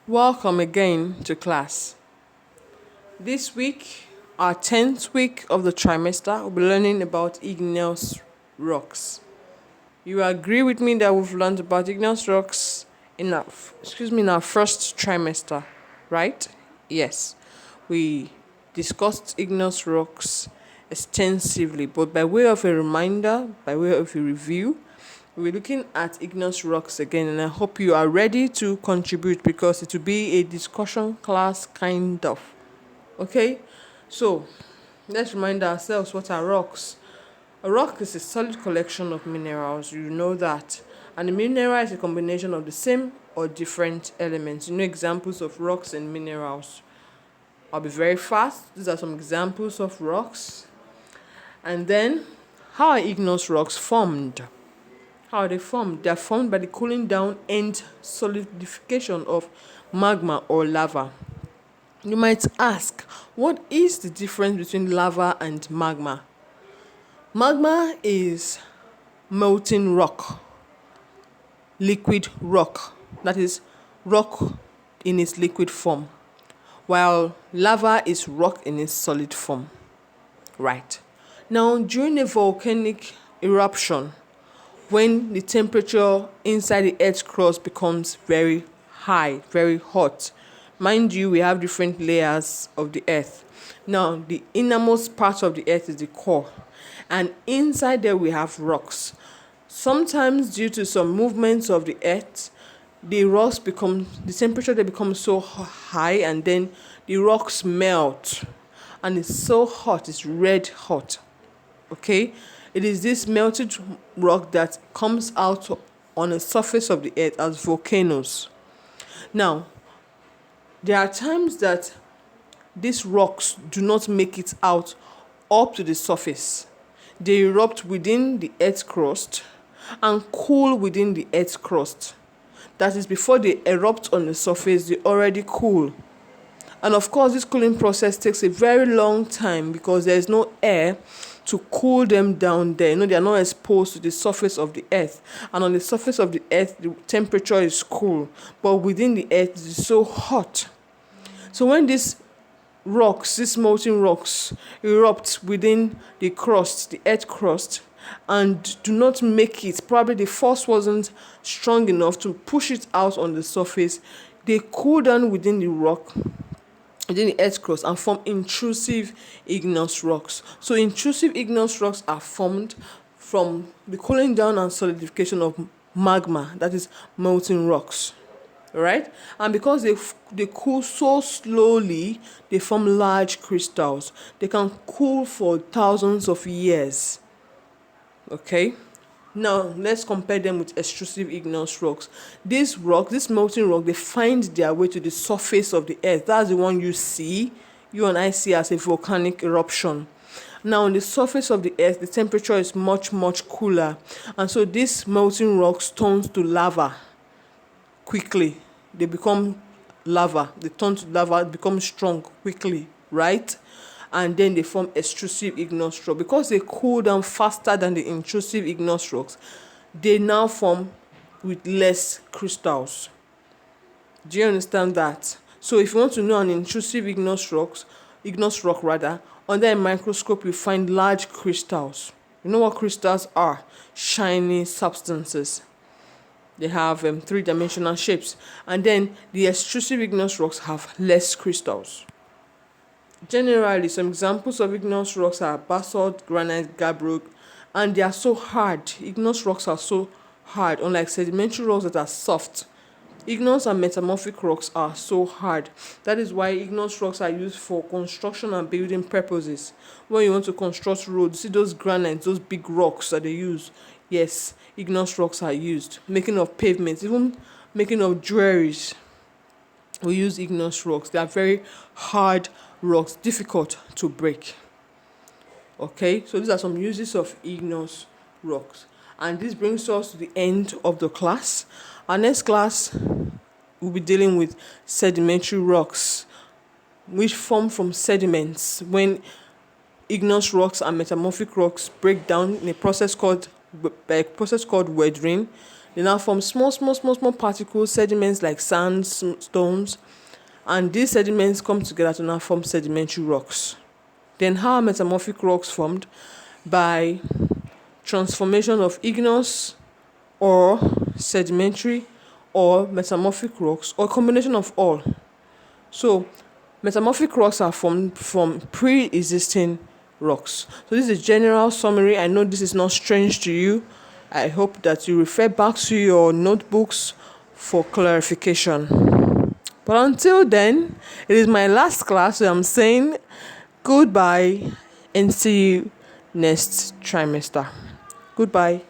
Welcome again to class. This week, our 10th week of the trimester, we'll be learning about igneous rocks. You agree with me that we've learned about igneous rocks in our first trimester, right? Yes. We discussed igneous rocks extensively, but by way of a reminder, by way of a review, we're looking at igneous rocks again, and I hope you are ready to contribute because it will be a discussion class kind of. Okay, so let's remind ourselves what are rocks. A rock is a solid collection of minerals, you know that. And a mineral is a combination of the same or different elements. You know examples of rocks and minerals. I'll be very fast. These are some examples of rocks. And then, how are igneous rocks formed? How are they formed? They are formed by the cooling down and solidification of magma or lava. You might ask, what is the difference between lava and magma? Magma is molten rock, liquid rock, that is, rock in its liquid form, while lava is rock in its solid form. Right. Now, during a volcanic eruption, when the temperature inside the earth's crust becomes very high, very hot. Mind you, we have different layers of the earth. Now, the innermost part of the earth is the core, and inside there we have rocks. Sometimes, due to some movements of the earth, the temperature there becomes so high, and then the rocks melt, and it's so hot, it's red hot. Okay, it is this melted rock that comes out on the surface of the earth as volcanoes. Now, there are times that these rocks do not make it out up to the surface. They erupt within the earth's crust and cool within the earth's crust. That is, before they erupt on the surface, they already cool. And of course, this cooling process takes a very long time because there is no air to cool them down there. They are not exposed to the surface of the earth. And on the surface of the earth, the temperature is cool. But within the earth, it is so hot. So when these molten rocks, erupt within the crust, the earth crust, and do not make it, probably the force wasn't strong enough to push it out on the surface, they cool down within the rock, within the earth crust, and form intrusive igneous rocks. So intrusive igneous rocks are formed from the cooling down and solidification of magma, that is molten rocks. Right? And because they cool so slowly, they form large crystals. They can cool for thousands of years. Okay? Now, let's compare them with extrusive igneous rocks. This molten rock, they find their way to the surface of the earth. That's the one you and I see as a volcanic eruption. Now, on the surface of the earth, the temperature is much, much cooler. And so these molten rocks turn to lava quickly. They become lava. They turn to lava, become strong quickly, right? And then they form extrusive igneous rock. Because they cool down faster than the intrusive igneous rocks, they now form with less crystals. Do you understand that? So if you want to know an intrusive igneous rock, under a microscope you find large crystals. You know what crystals are? Shiny substances. They have three-dimensional shapes. And then the extrusive igneous rocks have less crystals. Generally, some examples of igneous rocks are basalt, granite, gabbro, and they are so hard. Igneous rocks are so hard, unlike sedimentary rocks that are soft. Igneous and metamorphic rocks are so hard. That is why igneous rocks are used for construction and building purposes. When you want to construct roads, see those granites, those big rocks that they use. Yes, igneous rocks are used. Making of pavements, even making of jewelries. We use igneous rocks. They are very hard rocks, difficult to break. Okay, so these are some uses of igneous rocks. And this brings us to the end of the class. Our next class, we'll be dealing with sedimentary rocks, which form from sediments when igneous rocks and metamorphic rocks break down in a process called weathering. They now form small particles, sediments like sands, stones, and these sediments come together to now form sedimentary rocks. Then how are metamorphic rocks formed? By transformation of igneous or sedimentary or metamorphic rocks, or a combination of all. So metamorphic rocks are formed from pre-existing rocks. So this is a general summary. I know this is not strange to you. I hope that you refer back to your notebooks for clarification. But until then, it is my last class, so I'm saying goodbye and see you next trimester. Goodbye.